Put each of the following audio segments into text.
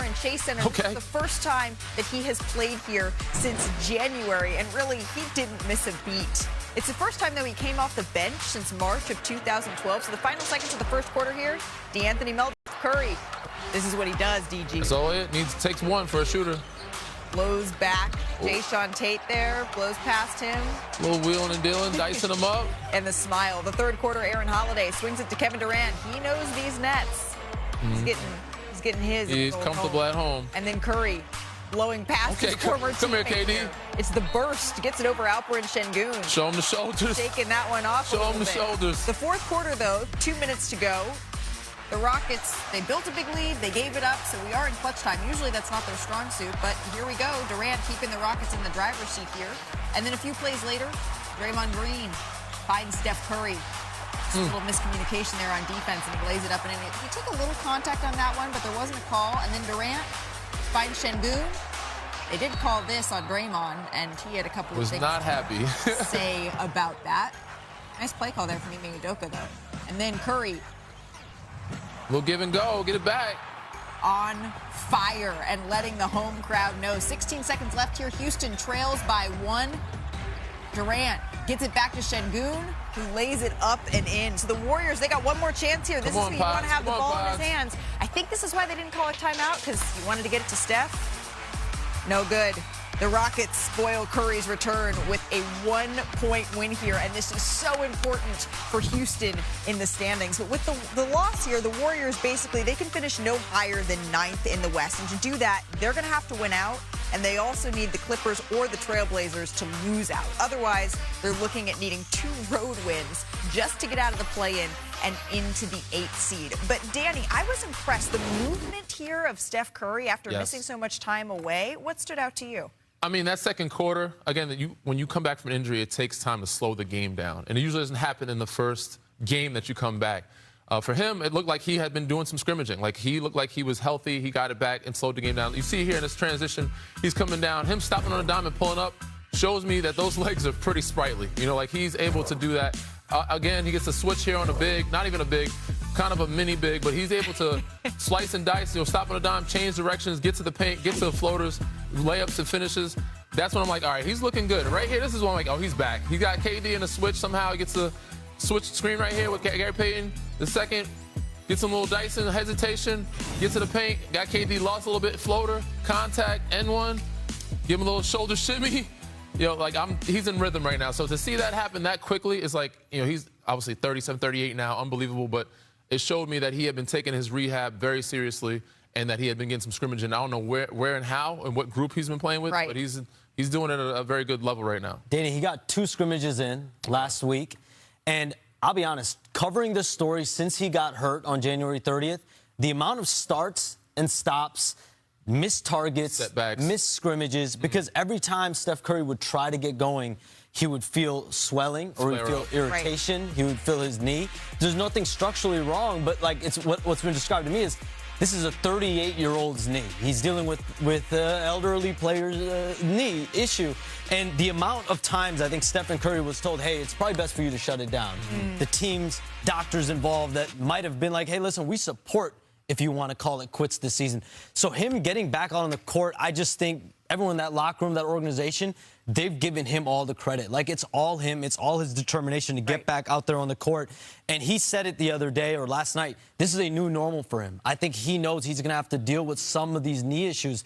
and Chase Center. Okay. This is the first time that he has played here since January, and really, he didn't miss a beat. It's the first time, though, he came off the bench since March of 2012. So the final seconds of the first quarter here, D'Anthony Melton, Curry. This is what he does, DG. That's all it needs. Takes one for a shooter. Blows back. Jayshawn Tate there, blows past him. Little wheeling and dealing, dicing him up. And the smile. The third quarter, Aaron Holiday swings it to Kevin Durant. He knows these nets. He's getting his. He's comfortable at home. And then Curry blowing past his former teammate. Come here, KD. It's the burst. Gets it over Alperen Şengün. Show him the shoulders. Taking that one off. Show him the shoulders. The fourth quarter, though, 2 minutes to go. The Rockets, they built a big lead. They gave it up, so we are in clutch time. Usually that's not their strong suit, but here we go. Durant keeping the Rockets in the driver's seat here. And then a few plays later, Draymond Green finds Steph Curry. Just a little miscommunication there on defense, and he lays it up and in. He took a little contact on that one, but there wasn't a call. And then Durant finds Şengün. They did call this on Draymond, and he had a couple of things to say about that. Nice play call there from Ime Udoka, though. And then Curry. We'll give and go. Get it back. On fire and letting the home crowd know. 16 seconds left here. Houston trails by 1. Durant gets it back to Şengün, who lays it up and in. So the Warriors, they got one more chance here. This is when you want to have the ball in his hands. I think this is why they didn't call a timeout, because you wanted to get it to Steph. No good. The Rockets spoil Curry's return with a 1-point win here, and this is so important for Houston in the standings. But with the loss here, the Warriors basically, they can finish no higher than 9th in the West. And to do that, they're going to have to win out, and they also need the Clippers or the Trailblazers to lose out. Otherwise, they're looking at needing 2 road wins just to get out of the play-in and into the 8th seed. But, Danny, I was impressed. The movement here of Steph Curry after missing so much time away, what stood out to you? I mean, that second quarter, again, when you come back from an injury, it takes time to slow the game down. And it usually doesn't happen in the first game that you come back. For him, it looked like he had been doing some scrimmaging. Like, he looked like he was healthy. He got it back and slowed the game down. You see here in this transition, he's coming down. Him stopping on a dime and pulling up shows me that those legs are pretty sprightly. You know, like, he's able to do that. Again, he gets a switch here on a big, not even a big, kind of a mini big, but he's able to slice and dice, stop on a dime, change directions, get to the paint, get to the floaters, layups and finishes. That's when I'm like, all right, he's looking good. Right here, this is when I'm like, oh, he's back. He got KD in a switch somehow. He gets the switch screen right here with Gary Payton. The second, gets some little dicing, hesitation, gets to the paint, got KD, lost a little bit, floater, contact, N1, give him a little shoulder shimmy. You know, like, he's in rhythm right now. So to see that happen that quickly is like, you know, he's obviously 37, 38 now, unbelievable, but it showed me that he had been taking his rehab very seriously and that he had been getting some scrimmage. And I don't know where and how and what group he's been playing with, but he's doing it at a very good level right now. Danny, he got 2 scrimmages in last week. And I'll be honest, covering this story since he got hurt on January 30th, the amount of starts and stops, missed targets, setbacks, missed scrimmages, because every time Steph Curry would try to get going, he would feel swelling or he'd feel irritation. He would feel his knee. There's nothing structurally wrong, but like, it's what's been described to me is this is a 38-year-old's knee. He's dealing with elderly player's knee issue. And the amount of times I think Stephen Curry was told, hey, it's probably best for you to shut it down. The team's doctors involved that might have been like, hey, listen, we support if you want to call it quits this season. So him getting back on the court, I just think everyone in that locker room, that organization, they've given him all the credit. Like, it's all him. It's all his determination to get back out there on the court. And he said it the other day or last night, this is a new normal for him. I think he knows he's going to have to deal with some of these knee issues,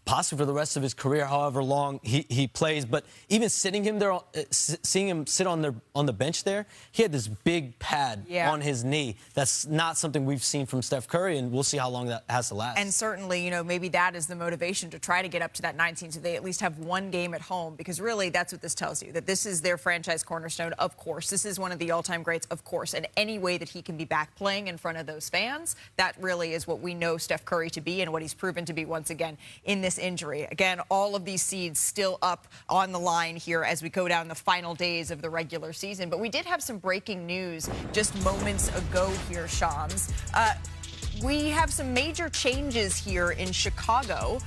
possibly for the rest of his career, however long he plays. But even sitting him there, seeing him sit on the bench there, he had this big pad on his knee. That's not something we've seen from Steph Curry, and we'll see how long that has to last. And certainly, you know, maybe that is the motivation to try to get up to that 19 so they at least have one game at home, because really that's what this tells you, that this is their franchise cornerstone, of course. This is one of the all-time greats, of course, and any way that he can be back playing in front of those fans, that really is what we know Steph Curry to be and what he's proven to be once again in this injury. Again, all of these seeds still up on the line here as we go down the final days of the regular season. But we did have some breaking news just moments ago here, Shams. We have some major changes here in Chicago.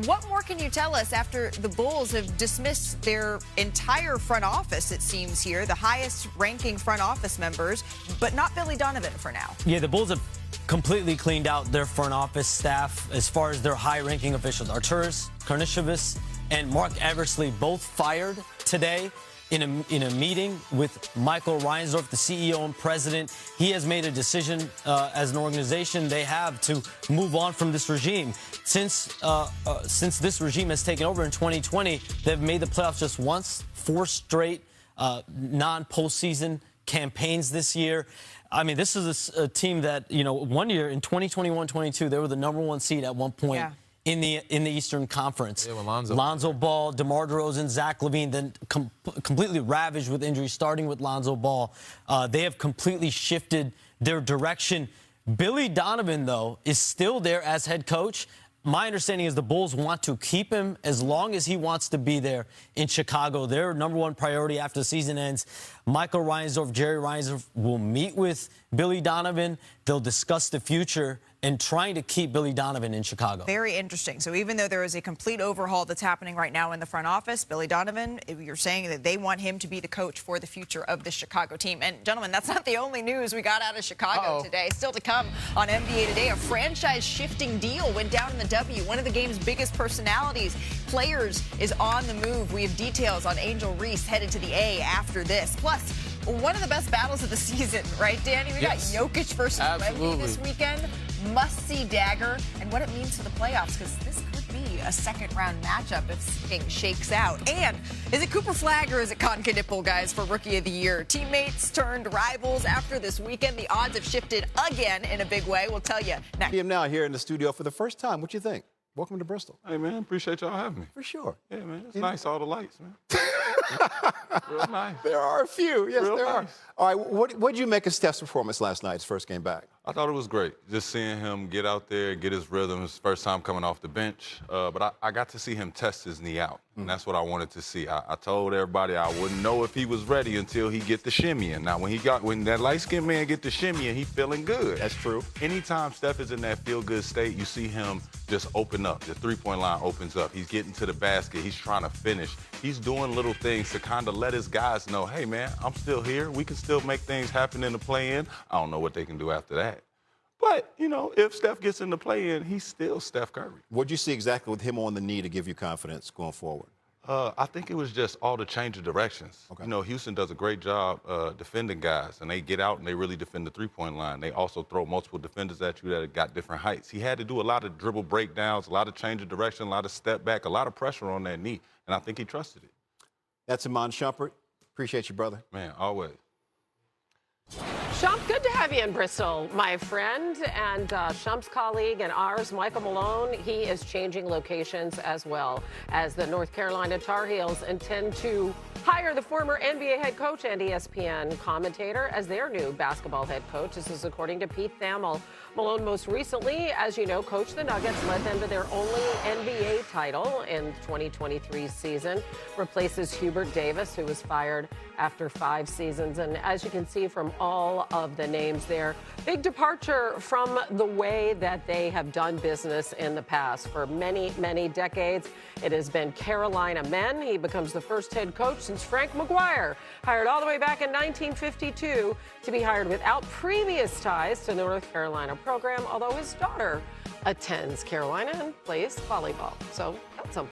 what more can you tell us after the Bulls have dismissed their entire front office, it seems here, the highest-ranking front office members, but not Billy Donovan for now? Yeah, the Bulls have completely cleaned out their front office staff as far as their high-ranking officials. Arturas Karnisovas and Mark Eversley both fired today in a meeting with Michael Reinsdorf, the CEO and president. He has made a decision as an organization they have to move on from this regime. Since this regime has taken over in 2020, they've made the playoffs just once, 4 straight non-postseason campaigns this year. I mean, this is a team that, you know, one year in 2021-22, they were the #1 seed at one point. Yeah. In the Eastern Conference. Yeah, Lonzo Ball, DeMar DeRozan, Zach LaVine, then completely ravaged with injuries, starting with Lonzo Ball. They have completely shifted their direction. Billy Donovan, though, is still there as head coach. My understanding is the Bulls want to keep him as long as he wants to be there in Chicago. Their #1 priority after the season ends. Michael Reinsdorf, Jerry Reinsdorf will meet with Billy Donovan. They'll discuss the future and trying to keep Billy Donovan in Chicago. Very interesting. So even though there is a complete overhaul that's happening right now in the front office, Billy Donovan, you're saying that they want him to be the coach for the future of the Chicago team. And, gentlemen, that's not the only news we got out of Chicago today. Still to come on NBA Today, a franchise-shifting deal went down in the W. One of the game's biggest personalities, players, is on the move. We have details on Angel Reese headed to the A after this. Plus, one of the best battles of the season, right, Danny? We got Jokic versus Wemby this weekend. Must-see dagger, and what it means for the playoffs, because this could be a second-round matchup if things shakes out. And is it Cooper Flagg or is it Con Knipple, guys, for Rookie of the Year? Teammates turned rivals after this weekend. The odds have shifted again in a big way. We'll tell you next. See him now here in the studio for the first time. What you think? Welcome to Bristol. Hey, man, appreciate y'all having me. For sure. Yeah, man, it's nice, all the lights, man. Real nice. There are a few. Yes, Real there are. nice. All right, what did you make of Steph's performance last night, his first game back? I thought it was great. Just seeing him get out there, get his rhythm, his first time coming off the bench. But I got to see him test his knee out, and that's what I wanted to see. I told everybody I wouldn't know if he was ready until he get the shimmy in. Now, when that light-skinned man get the shimmy in, he feeling good. That's true. Anytime Steph is in that feel-good state, you see him just open up. The three-point line opens up. He's getting to the basket. He's trying to finish. He's doing little things to kind of let his guys know, hey, man, I'm still here. We can still make things happen in the play-in. I don't know what they can do after that. But, you know, if Steph gets in the play-in, he's still Steph Curry. What did you see exactly with him on the knee to give you confidence going forward? I think it was just all the change of directions. Okay. You know, Houston does a great job defending guys, and they get out and they really defend the three-point line. They also throw multiple defenders at you that have got different heights. He had to do a lot of dribble breakdowns, a lot of change of direction, a lot of step back, a lot of pressure on that knee, and I think he trusted it. That's Iman Shumpert. Appreciate you, brother. Man, always. Shump, good to have you in Bristol, my friend. And Shump's colleague and ours, Michael Malone, he is changing locations as well, as the North Carolina Tar Heels intend to hire the former NBA head coach and ESPN commentator as their new basketball head coach. This is according to Pete Thamel. Malone most recently, as you know, coached the Nuggets, led them to their only NBA title in 2023 season, replaces Hubert Davis, who was fired after 5 seasons. And as you can see from all of the names there, big departure from the way that they have done business in the past. For many, many decades, it has been Carolina men. He becomes the first head coach since Frank McGuire, hired all the way back in 1952, to be hired without previous ties to the North Carolina program, although his daughter attends Carolina and plays volleyball. So